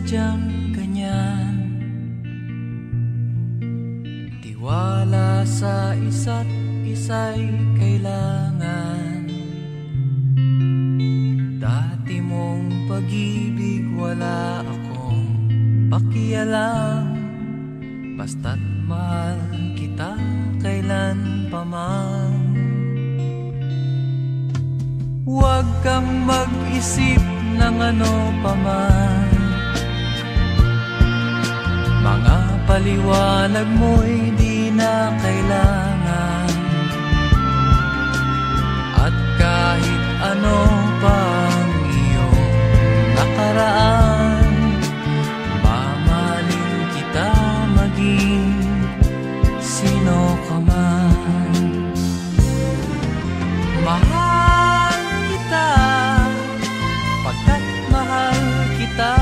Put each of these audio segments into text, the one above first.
sadyang ganyan. Tiwala sa isa't isa'y kailangan. Dati mong pag-ibig wala akong pakialam. Basta't mahal kita kailan pa man. Huwag kang mag-isip ng ano pa man. Mga paliwanag mo'y di na kailangan. At kahit ano pang iyong nakaraan, mamahalin kita maging sino ka man. Mahal kita pagkat mahal kita.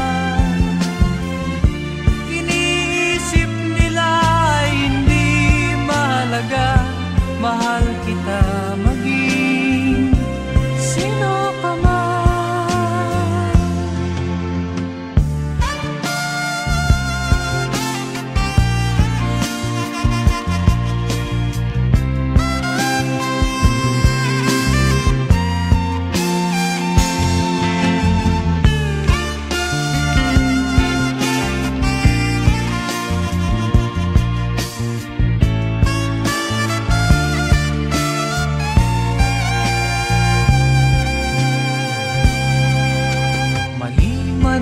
Iniisip nila ay hindi mahalaga. Mahal kita maging sino ka man.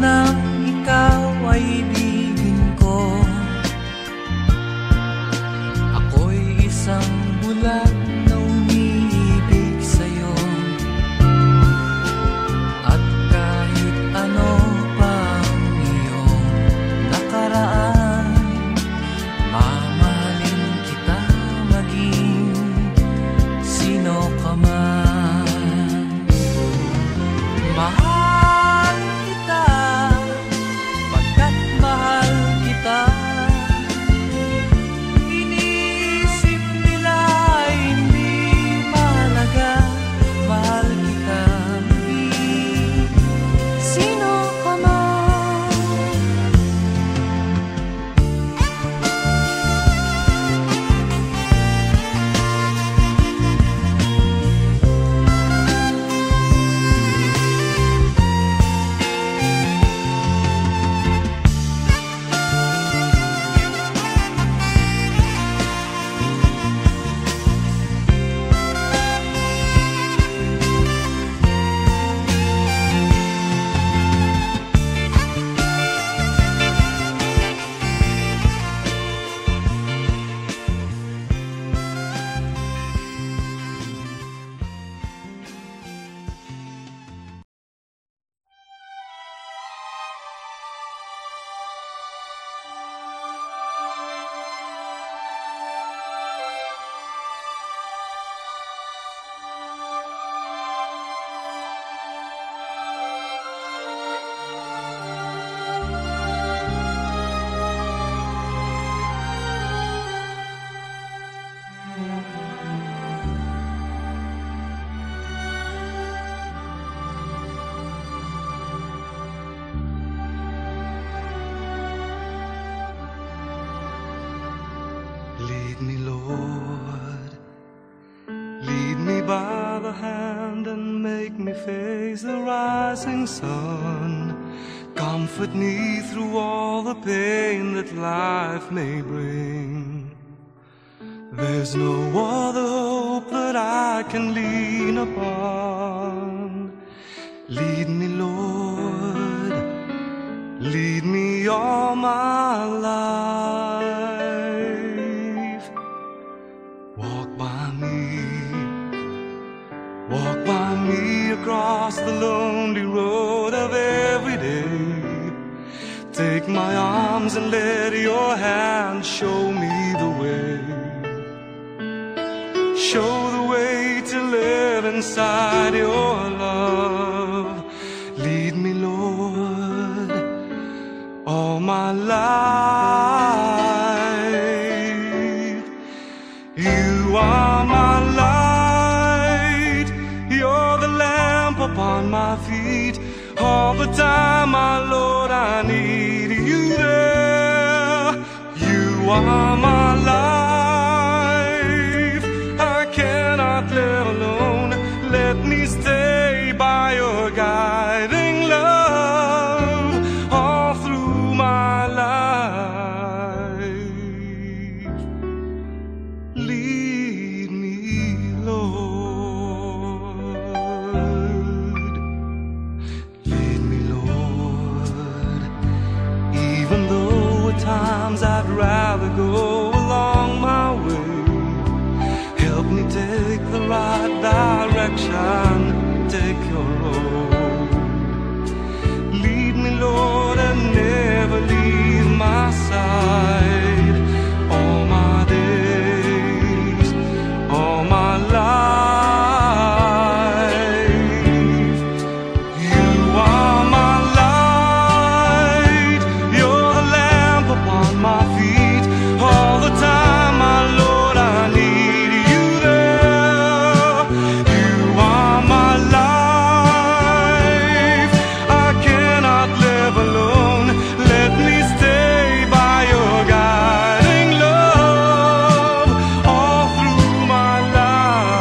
Nang ikaw ay ibigin ko, ako'y isang bulag na umiibig sa'yo. At kahit ano pang iyong nakaraan, mamahalin kita maging sino ka man. Mahal kita pagkat mahal kita. Iniisip nila ay hindi mahalaga. Mahal kita maging sino ka man. Lead me, Lord, lead me by the hand and make me face the rising sun. Comfort me through all the pain that life may bring. There's no other hope that I can lean upon. Lead me, Lord, lead me all my life. Walk by me across the lonely road of every day. Take my arms and let your hand show me the way. Show the way to live inside your love. Lead me, Lord, all my life. You are my light. You're the lamp upon my feet. All the time, my Lord, I need are my life. I cannot live alone. Let me stay by your guiding love all through my life. Lead me, Lord. Lead me, Lord. Even though at times I'd rather go along my way, help me take the right direction, take your road. Lead me, Lord, and never leave my side. All my days, all my life. You are my light, you're the lamp upon my feet. All the time, my Lord, I need you there. You are my life. I cannot live alone. Let me stay by your guiding love all through my life.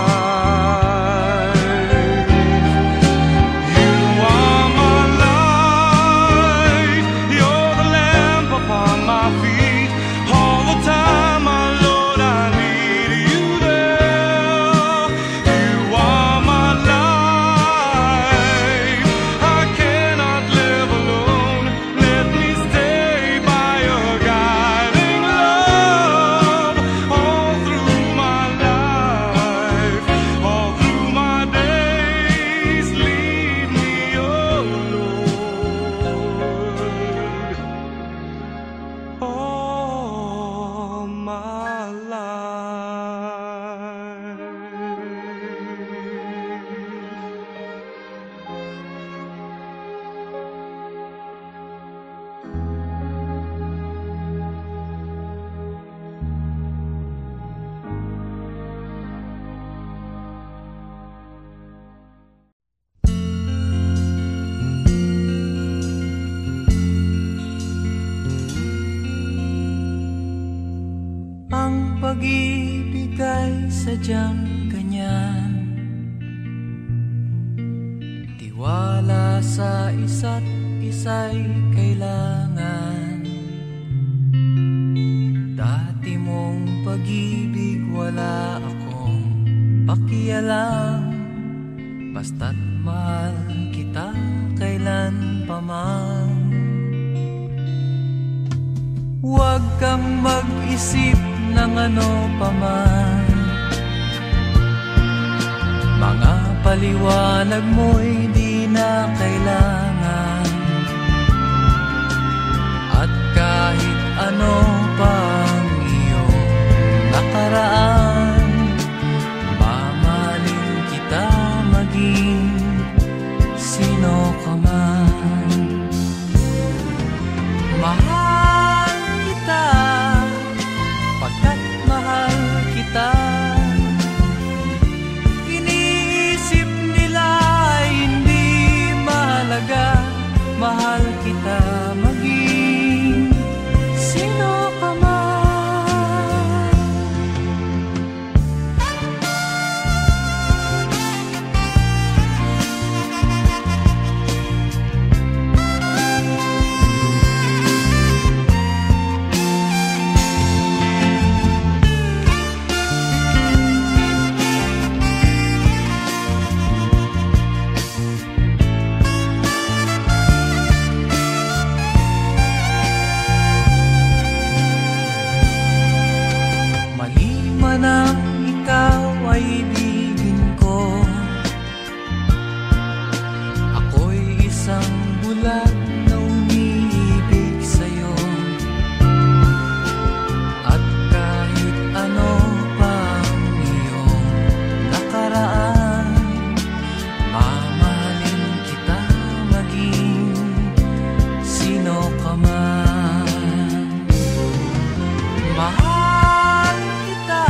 You are my light, you're the lamp upon my feet. All the time, my Lord, I need you there. You are my life. I cannot live alone. Let me stay by your guiding love all through my life, all through my days. Lead me, oh Lord, all my life. Ang pag-ibig ay sadyang ganyan, tiwala sa isa't isa'y kailangan. Dati mong pag-ibig wala akong pakialam, basta't mahal kita kailan pa man. Huwag kang mag-isip ng ano paman, mga paliwanag mo'y di na kailangan. At kahit ano pang iyong nakaraan, mamahalin kita maging sino ka man. Mahal kita pagkat mahal kita. Iniisip nila ay hindi mahalaga. Mahal kita maging sino ka man. Mahal kita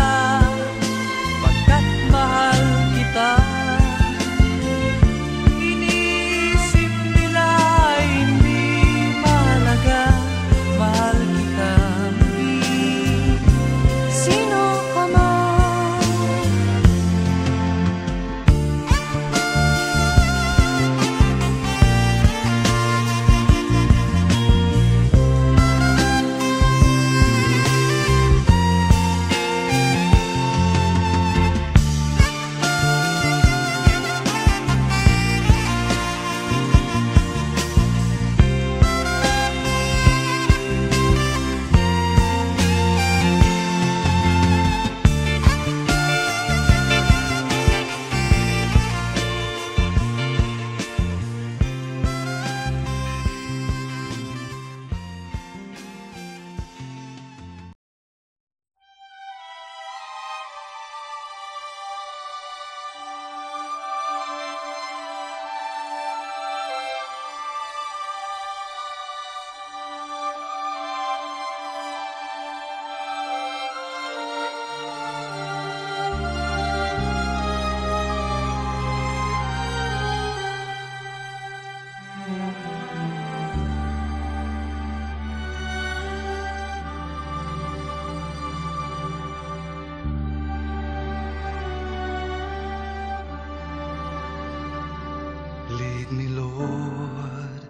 Lord.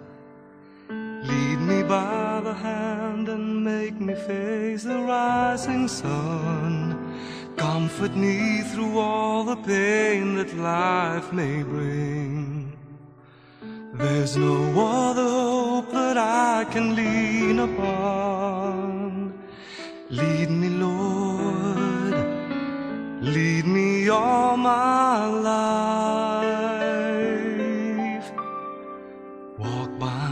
Lead me by the hand and make me face the rising sun. Comfort me through all the pain that life may bring. There's no other hope that I can lean upon. Lead me, Lord, lead me all my life. Walk by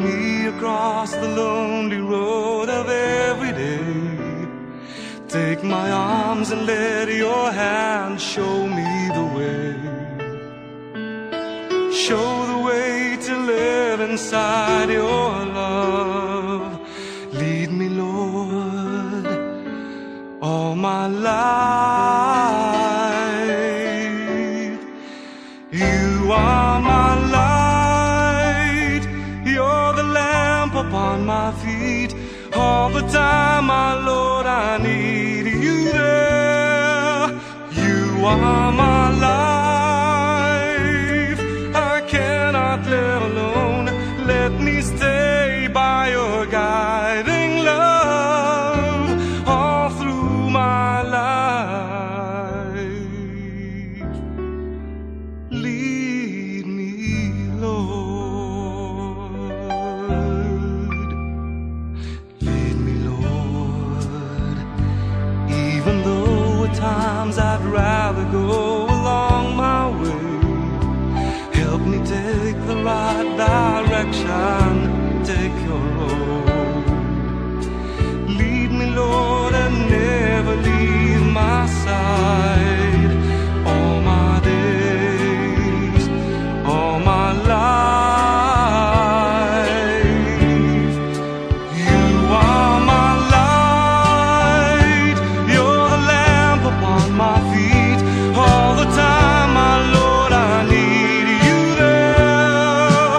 me across the lonely road of every day. Take my arms and let your hand show me the way. Show the way to live inside your love. Lead me, Lord, all my life. You are my light. You're the lamp upon my feet. All the time, my Lord, I need you there. You are my life. I cannot live alone. Let me stay by your guiding love all through my life. Lead me, Lord. Lead me, Lord. Even though at times I'd rather go along my way, help me take the right direction, take your road. Lead me, Lord, and never leave my side. All my days, all my life. You are my light. You're the lamp upon my feet. All the time, my Lord, I need you there.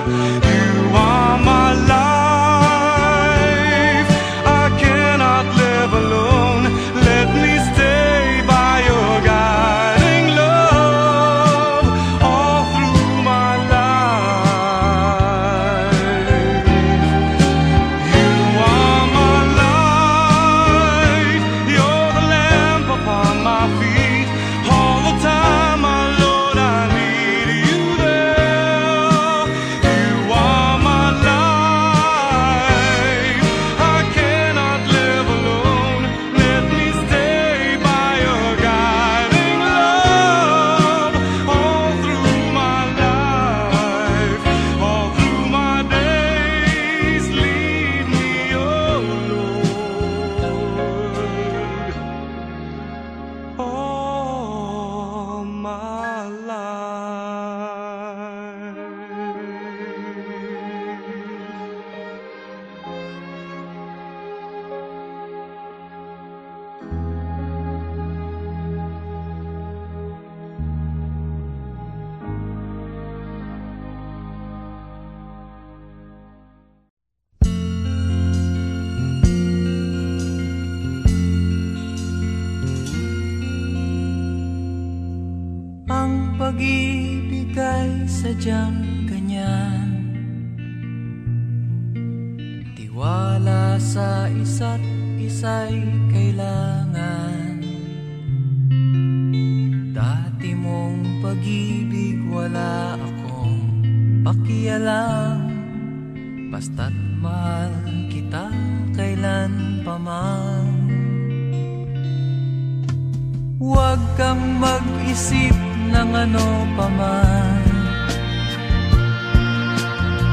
You are my life. I cannot live alone. Let me stay by your guiding love all through my life. You are my light. You're the lamp upon my feet. All the time, my Lord, I need you there. You are my life. I cannot live alone. Let me stay by your guiding love all through my life, all through my days. Lead me, oh Lord, all my life. Ang pag-ibig ay sadyang ganyan. Tiwala sa isa't isa'y kailangan. Dati mong pag-ibig wala akong pakialam. Basta't mahal kita kailan pa man. Huwag kang mag-isip ng ano pa man.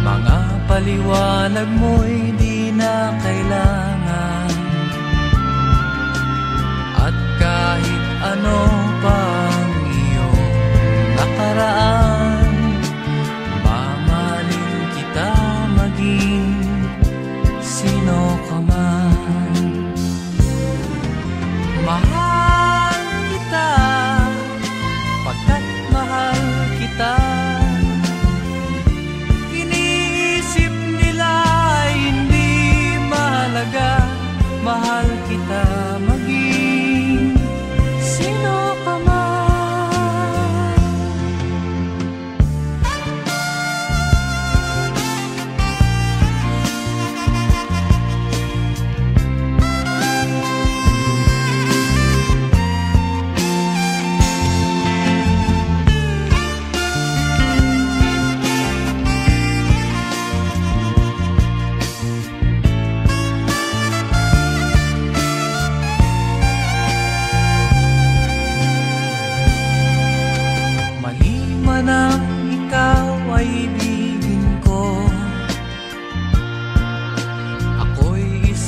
Mga paliwanag mo'y di na kailangan. At kahit ano pang iyong nakaraan, mamahalin kita maging sino ka man. Mahal kita pagkat mahal kita. Iniisip nila ay hindi mahalaga. Mahal kita maging sino ka man.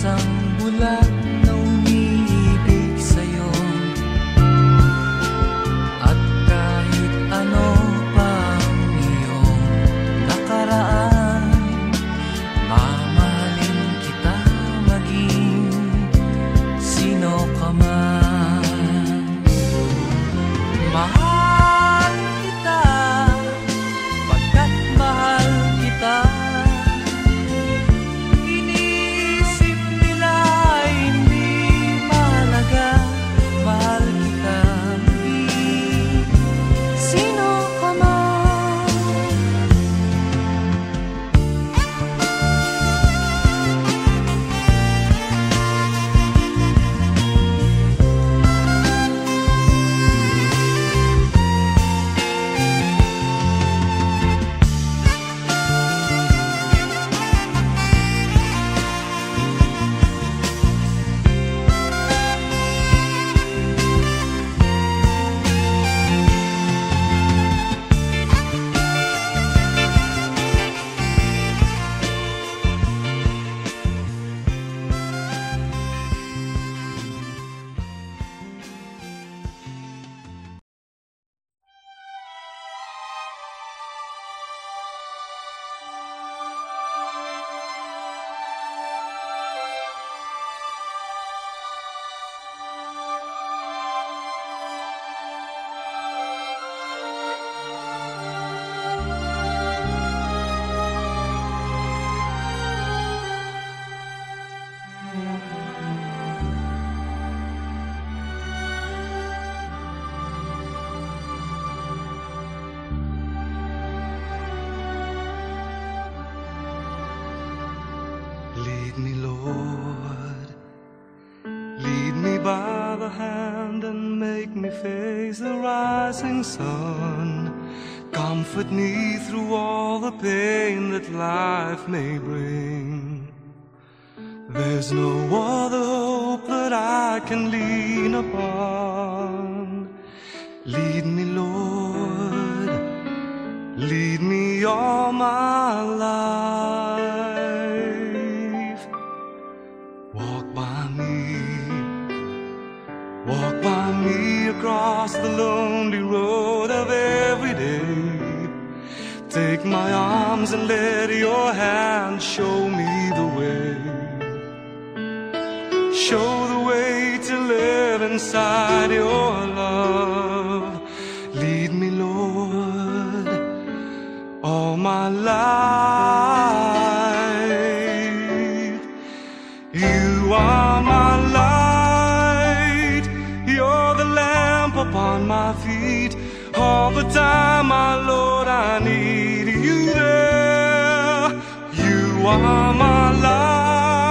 isang bulag na umiibig sa'yo. At kahit ano pang iyong nakaraan, mamahalin kita maging sino ka man. Mahal kita pagkat mahal kita. Iniisip nila hindi mahalaga, mahal kita maging sino ka man. Lead me, Lord, lead me by the hand and make me face the rising sun. Comfort me through all the pain that life may bring. There's no other hope that I can lean upon. Lead me, Lord, lead me all my life. Walk by me across the lonely road of every day. Take my arms and let your hand show me the way. Show the way to live inside your love. Lead me, Lord, all my life. You are my light, you're the lamp upon my feet. All the time, my Lord, I need you there. You are my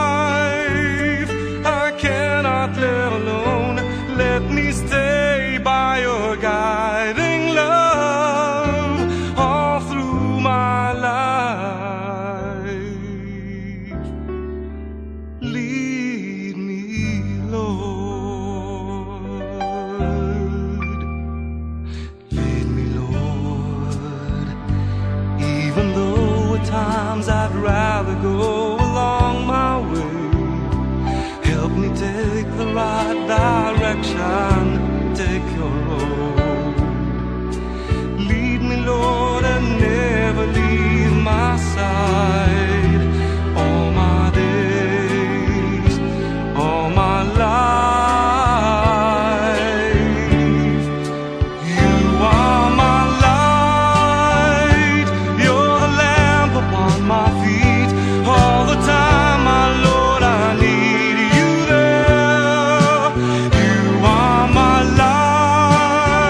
life, I cannot live alone. Let me stay by your guiding love all through my life. Lead me, Lord. Lead me, Lord. Even though at times I'd rather go along my way, help me take the right direction, take your road. Lead me, Lord, and never leave my side. All my days, all my life. You are my light, you're the lamp upon my feet. All the time, my Lord, I need you there. You are my light.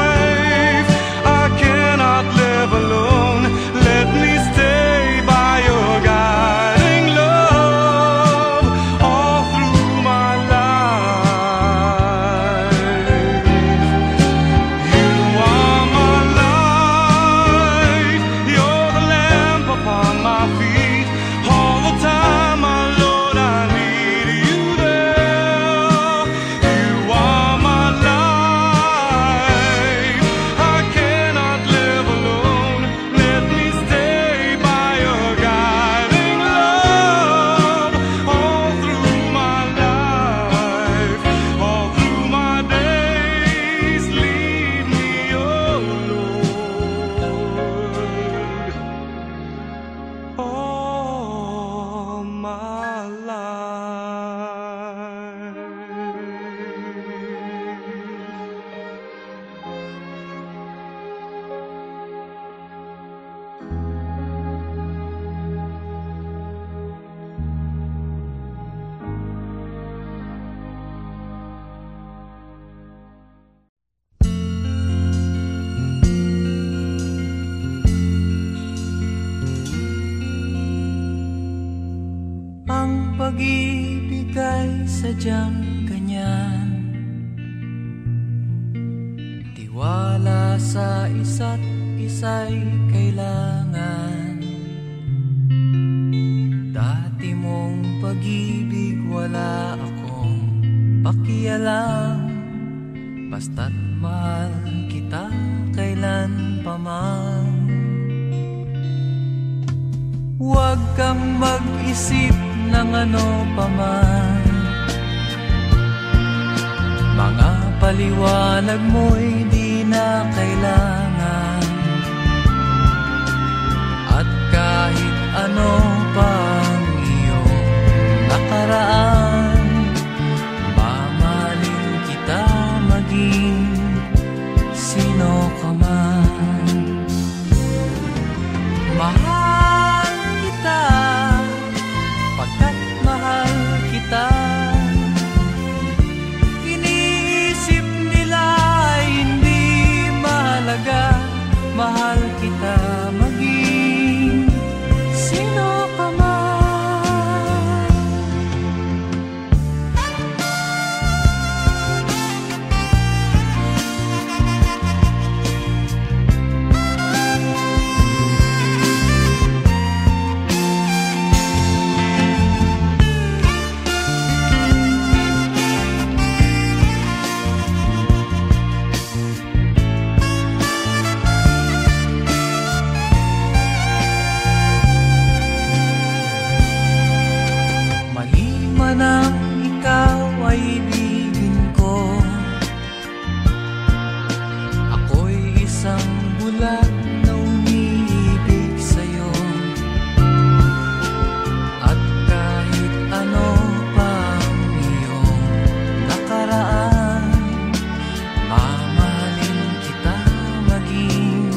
sadyang ganyan. Tiwala sa isa't isa'y kailangan. Dati mong pag-ibig wala akong pakialam. Basta't mahal kita kailan pa man. Huwag kang mag-isip ng ano pa man. Mga paliwanag mo'y di na kailangan. At kahit ano pang iyong nakaraan, mamahalin kita maging sino ka man. Mahal kita pagkat mahal kita. Iniisip nila hindi mahalaga. Mahal kita maging sino ka man. Nang ikaw ay ibigin ko, ako'y isang bulag na umiibig sa'yo. At kahit ano pang iyong nakaraan, mamahalin kita maging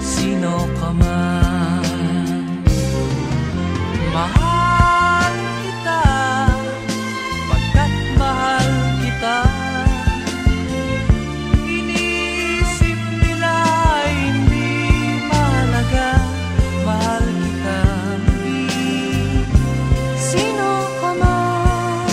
sino ka man. Mahal kita pagkat mahal kita. Iniisip nila hindi mahalaga. Mahal kita maging sino ka man.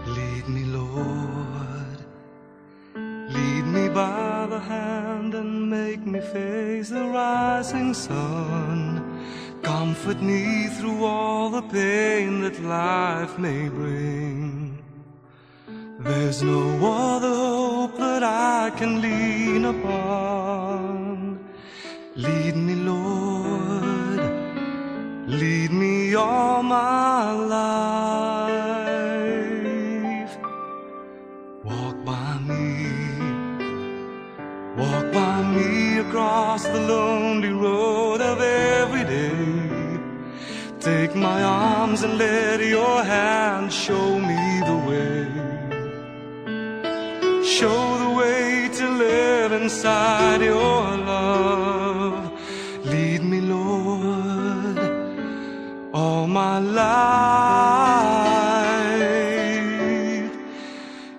Lead me, Lord, lead me by the hand and make me face the rising sun. Comfort me through all the pain that life may bring. There's no other hope that I can lean upon. Lead me, Lord, lead me all my life. Walk by me across the lonely road of every day. Take my arms and let your hand show me the way. Show the way to live inside your love. Lead me, Lord, all my life.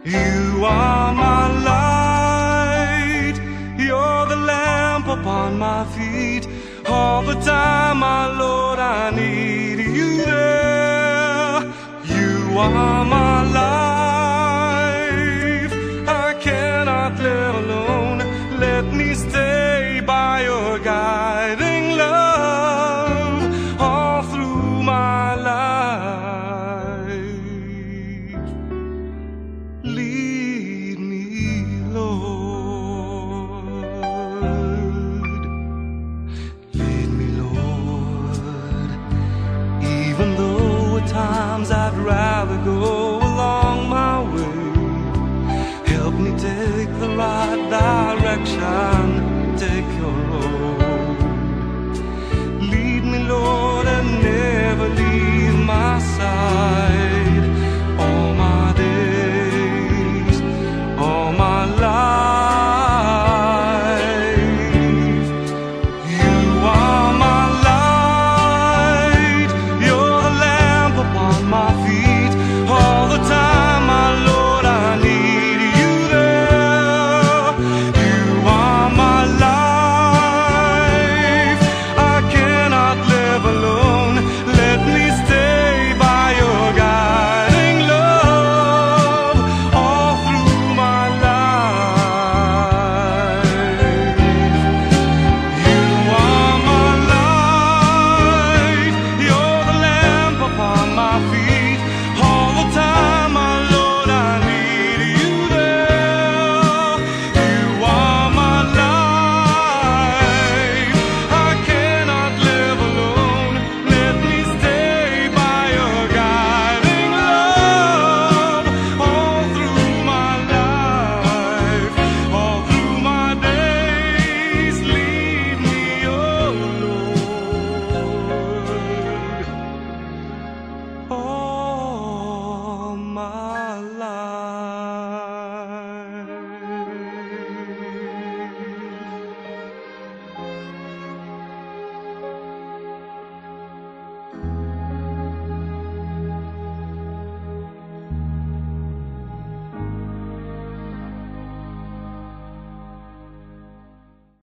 You are my light, you're the lamp upon my feet. All the time, my Lord, I need are my